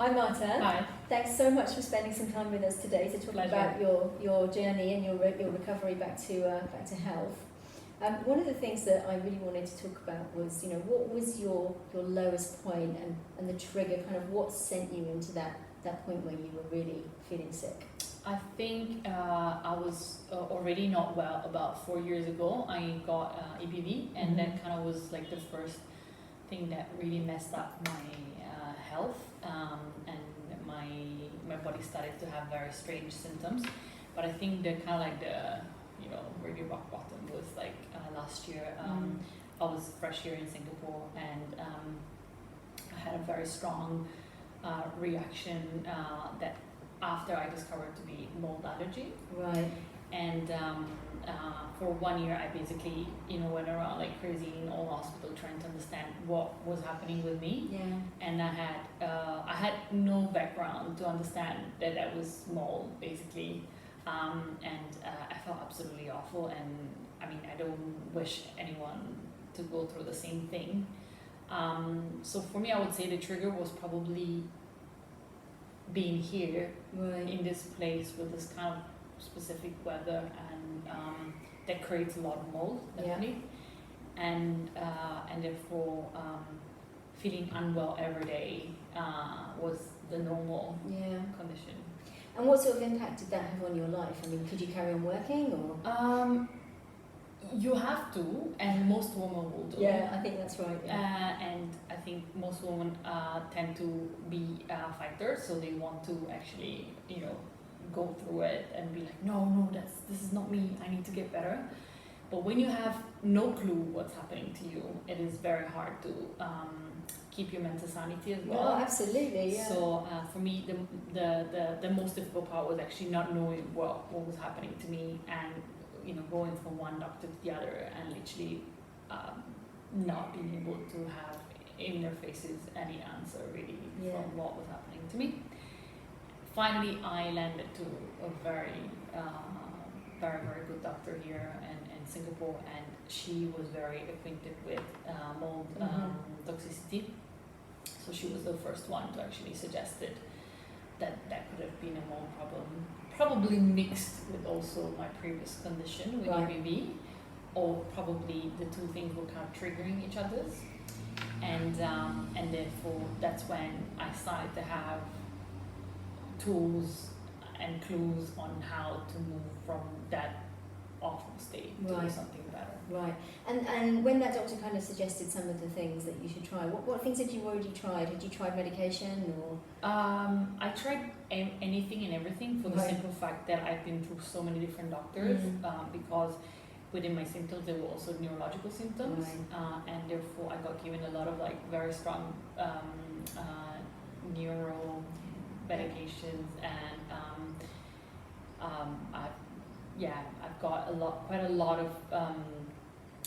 Hi Marta. Hi. Thanks so much for spending some time with us today to talk Pleasure. about your journey and your recovery back to health. One of the things that I really wanted to talk about was, what was your lowest point and the trigger, kind of what sent you into that point where you were really feeling sick? I think I was already not well about 4 years ago. I got EBV, and that kind of was like the first thing that really messed up my health, and my body started to have very strange symptoms. But I think the kind of like the really rock bottom was like last year. I was fresh here in Singapore, and I had a very strong reaction that after I discovered to be mold allergy. Right. And for 1 year, I basically went around like crazy in all hospital trying to understand what was happening with me. Yeah. And I had no background to understand that was mold basically. And I felt absolutely awful, and I mean, I don't wish anyone to go through the same thing. So for me, I would say the trigger was probably being here, Right. in this place with this kind of specific weather, and that creates a lot of mold, definitely. And therefore feeling unwell every day was the normal condition. And what sort of impact did that have on your life? I mean, could you carry on working or? You have to, and most women will do. Yeah, I think that's right. Yeah. And I think most women tend to be fighters, so they want to actually, go through it and be like, no, this is not me. I need to get better. But when you have no clue what's happening to you, it is very hard to keep your mental sanity as well. No, absolutely. Yeah. So for me, the most difficult part was actually not knowing what was happening to me, and going from one doctor to the other, and literally not being able to have in their faces any answer really from what was happening to me. Finally, I landed to a very, very good doctor here in Singapore, and she was very acquainted with mold toxicity. So she was the first one to actually suggest it, that could have been a mold problem, probably mixed with also my previous condition with EBV, or probably the two things were kind of triggering each other's, and therefore that's when I started to have tools and clues on how to move from that awful state to something better. Right. And when that doctor kind of suggested some of the things that you should try, what things had you already tried? Had you tried medication or? I tried anything and everything, for the simple fact that I've been through so many different doctors, because within my symptoms there were also neurological symptoms, and therefore I got given a lot of like very strong neuro medications, and I've got quite a lot of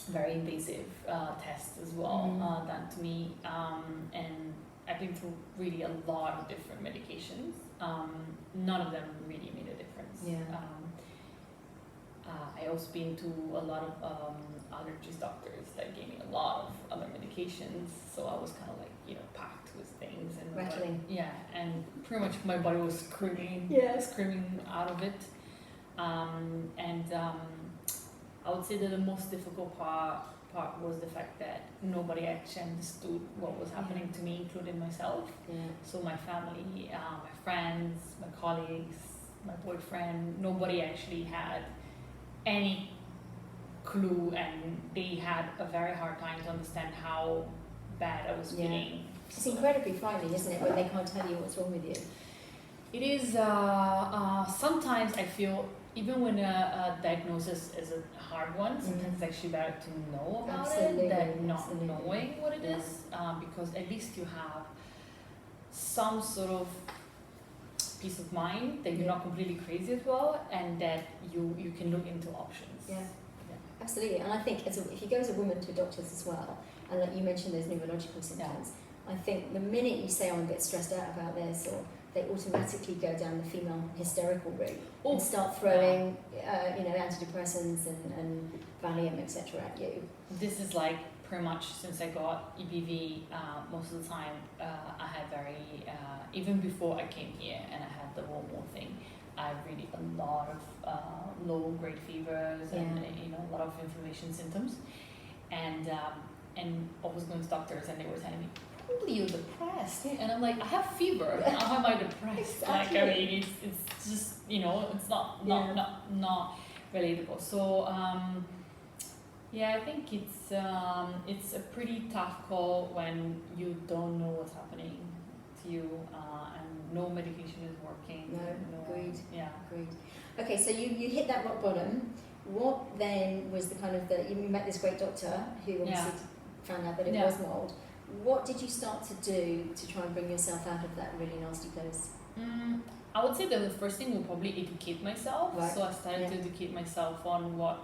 very invasive tests as well done to me, and I've been through really a lot of different medications. None of them really made a difference. I also been to a lot of allergies doctors that gave me a lot of other medications, so I was kind of like packed with things and rattling. And pretty much my body was screaming out of it. I would say that the most difficult part was the fact that nobody actually understood what was happening to me, including myself. So my family, my friends, my colleagues, my boyfriend, nobody actually had any clue, and they had a very hard time to understand how bad I was feeling. It's incredibly frightening, isn't it, when they can't tell you what's wrong with you? It is. Sometimes I feel, even when a diagnosis is a hard one, sometimes it's actually better to know about it than not knowing what it is, because at least you have some sort of peace of mind that you're not completely crazy as well, and that you can look into options. Absolutely. And I think if you go as a woman to doctors as well, and that you mentioned those neurological symptoms, I think the minute you say, I'm a bit stressed out about this, or they automatically go down the female hysterical route and start throwing antidepressants and Valium, etc. at you. This is like pretty much since I got EBV, most of the time I had very even before I came here and I had the hormone thing, I had really a lot of low-grade fevers and a lot of inflammation symptoms, and I was going to doctors and they were telling me, probably you're depressed, and I'm like, I have fever. How am I depressed? Exactly. Like, I mean, it's just it's not relatable. So I think it's a pretty tough call when you don't know what's happening to you, and no medication is working. No, agreed. Yeah, agreed. Okay, so you hit that rock bottom. What then was the kind of you met this great doctor who obviously found out that it was mold. What did you start to do to try and bring yourself out of that really nasty place? I would say that the first thing would probably educate myself. Right. So I started to educate myself on what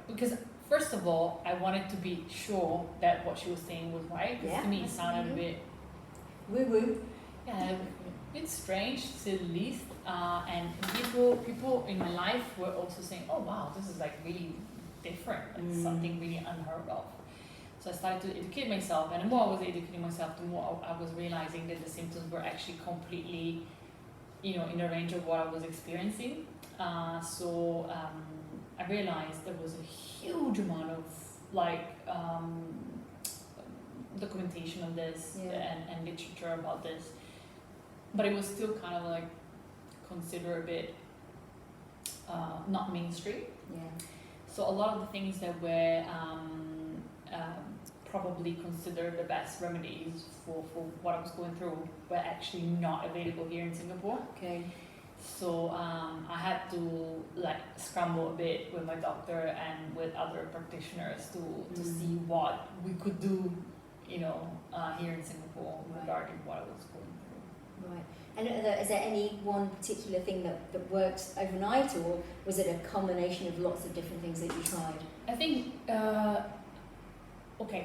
because first of all, I wanted to be sure that what she was saying was right. Because to me, it sounded a bit woo-woo. Yeah, a bit strange to say the least. And people in my life were also saying, "Oh wow, this is like really different. It's something really unheard of." So I started to educate myself, and the more I was educating myself, the more I was realizing that the symptoms were actually completely, in the range of what I was experiencing. So I realized there was a huge amount of documentation on this and literature about this, but it was still kind of like considered a bit not mainstream. Yeah. So a lot of the things that were probably considered the best remedies for what I was going through were actually not available here in Singapore. Okay. So I had to scramble a bit with my doctor and with other practitioners to see what we could do, here in Singapore regarding what I was going through. Right. And is there any one particular thing that worked overnight, or was it a combination of lots of different things that you tried? I think,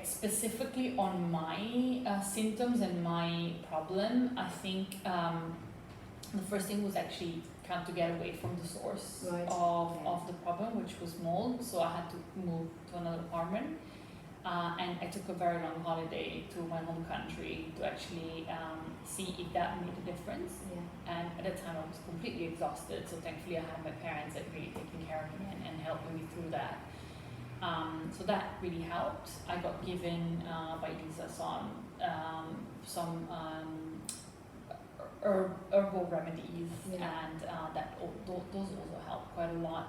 specifically on my symptoms and my problem, I think the first thing was actually kind of to get away from the source of the problem, which was mold. So I had to move to another apartment. And I took a very long holiday to my home country to actually see if that made a difference. Yeah. And at that time I was completely exhausted, so thankfully I had my parents that really taking care of me and helping me through that. So that really helped. I got given by Lisa some herbal remedies, and those also helped quite a lot.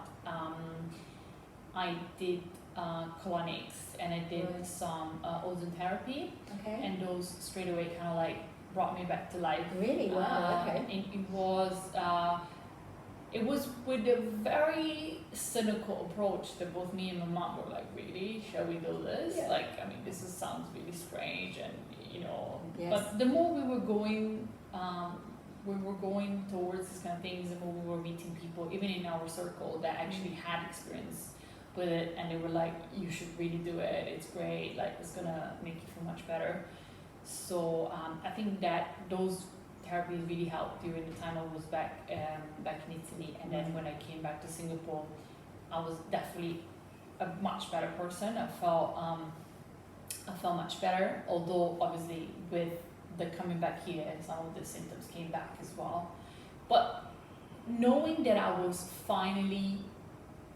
I did colonics, and I did some ozone therapy, and those straight away kind of brought me back to life. Really? Wow. Okay. And it was with a very cynical approach that both me and my mom were like, really, shall we do this? Yeah. This sounds really strange, and Yes. but the more we were going towards these kind of things, the more we were meeting people, even in our circle, that actually had experience with it, and they were like, you should really do it, it's great, it's gonna make you feel much better. So I think that those therapies really helped during the time I was back in Italy, and then when I came back to Singapore, I was definitely a much better person. I felt much better, although obviously with the coming back here, some of the symptoms came back as well. But knowing that I was finally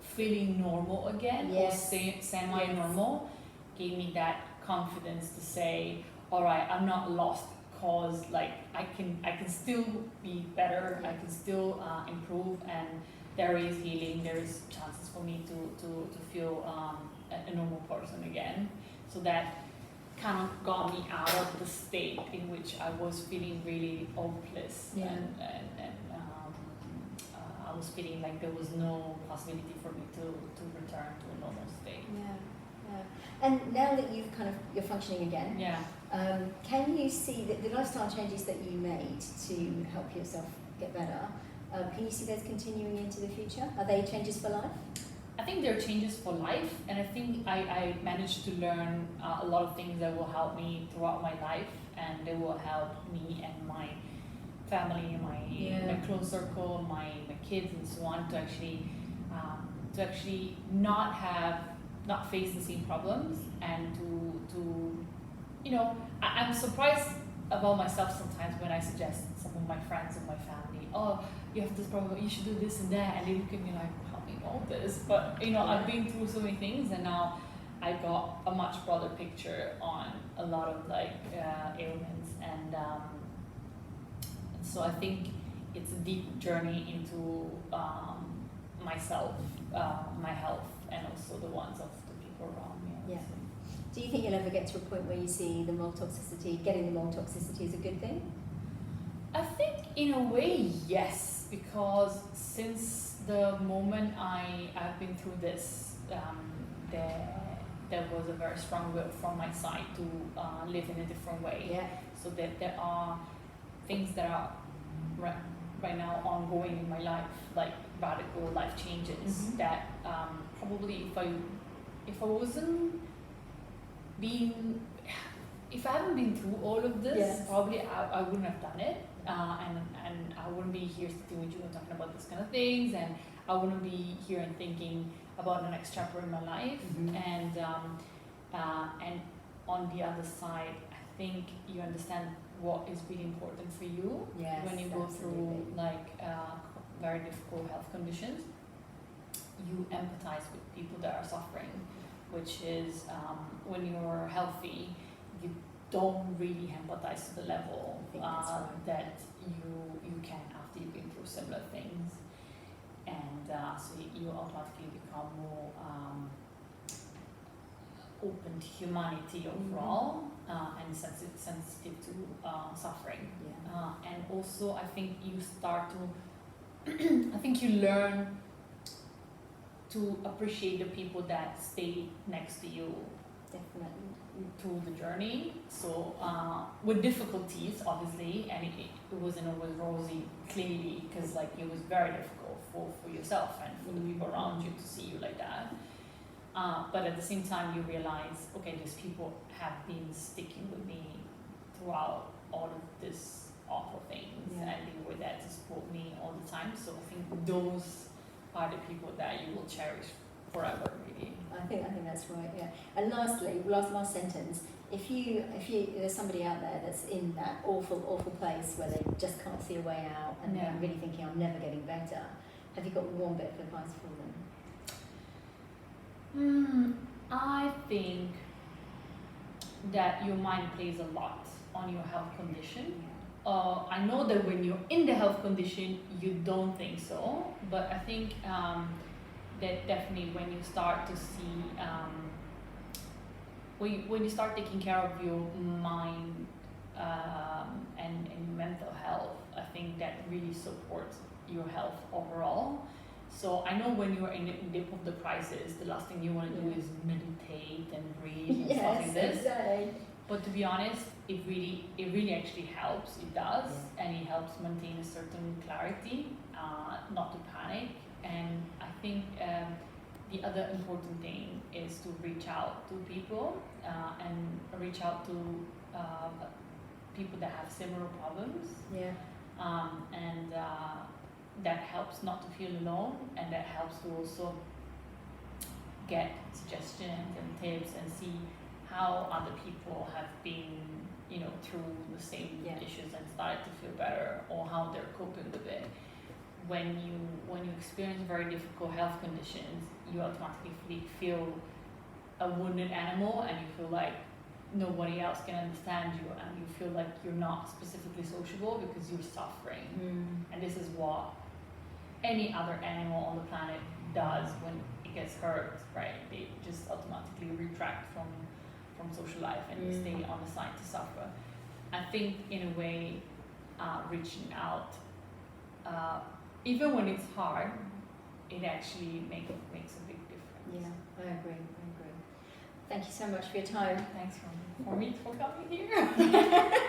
feeling normal again, or semi-normal, gave me that confidence to say, all right, I'm not lost, cause I can still be better, I can still improve, and there is healing, there is chances for me to feel a normal person again. So that kind of got me out of the state in which I was feeling really hopeless, and I was feeling like there was no possibility for me to return to a normal state. Yeah. And now that you're functioning again, can you see that the lifestyle changes that you made to help yourself get better? Can you see those continuing into the future? Are they changes for life? I think they're changes for life, and I think I managed to learn a lot of things that will help me throughout my life, and they will help me and my family, my close circle, my kids and so on, to actually not face the same problems, and to I'm surprised about myself sometimes when I suggest some of my friends and my family, oh, you have this problem, you should do this and that, and they look at me like, how do you know this? But I've been through so many things, and now I got a much broader picture on a lot of like ailments, and so I think it's a deep journey into myself, my health, and also the ones of the people around me. Yeah. Do you think you'll ever get to a point where you see the mold toxicity, getting the mold toxicity is a good thing? I think in a way, yes, because since the moment I've been through this, there was a very strong will from my side to live in a different way. Yeah. So that there are things that are right now ongoing in my life, like radical life changes that probably if I wasn't being, if I hadn't been through all of this, probably I wouldn't have done it, and I wouldn't be here sitting with you and talking about this kind of things, and I wouldn't be here and thinking about the next chapter in my life. And on the other side, I think you understand what is really important for you when you go through like very difficult health conditions. You empathize with people that are suffering, which is when you're healthy, you don't really empathize to the level that you can after you've been through similar things, and so you automatically become more open to humanity overall, and sensitive to suffering. And also I think you start to I think you learn to appreciate the people that stay next to you through the journey. So with difficulties obviously, and it wasn't always rosy, clearly, because like it was very difficult for yourself and for the people around you to see you like that. But at the same time you realize, okay, these people have been sticking with me throughout all of this awful things, and they were there to support me all the time. So I think those are the people that you will cherish forever, really. I think that's right. Yeah. And lastly, last sentence. If there's somebody out there that's in that awful place where they just can't see a way out, and they're really thinking, I'm never getting better, have you got one bit of advice for them? I think that your mind plays a lot on your health condition. I know that when you're in the health condition, you don't think so, but I think that definitely when you start to see, when you start taking care of your mind and mental health, I think that really supports your health overall. So I know when you're in the dip of the crisis, the last thing you want to do is meditate and breathe and stuff like this. Exactly. But to be honest, it really actually helps. It does, and it helps maintain a certain clarity, not to panic. And I think the other important thing is to reach out to people and reach out to people that have similar problems. And that helps not to feel alone, and that helps to also get suggestions and tips and see how other people have been, through the same issues and started to feel better, or how they're coping with it. When you experience very difficult health conditions, you automatically feel a wounded animal, and you feel like nobody else can understand you, and you feel like you're not specifically sociable because you're suffering. And this is what any other animal on the planet does when it gets hurt, right? They just automatically retract from social life, and they stay on the side to suffer. I think in a way, reaching out, even when it's hard, it actually makes a big difference. Yeah, I agree. Thank you so much for your time. Thanks for me for coming here.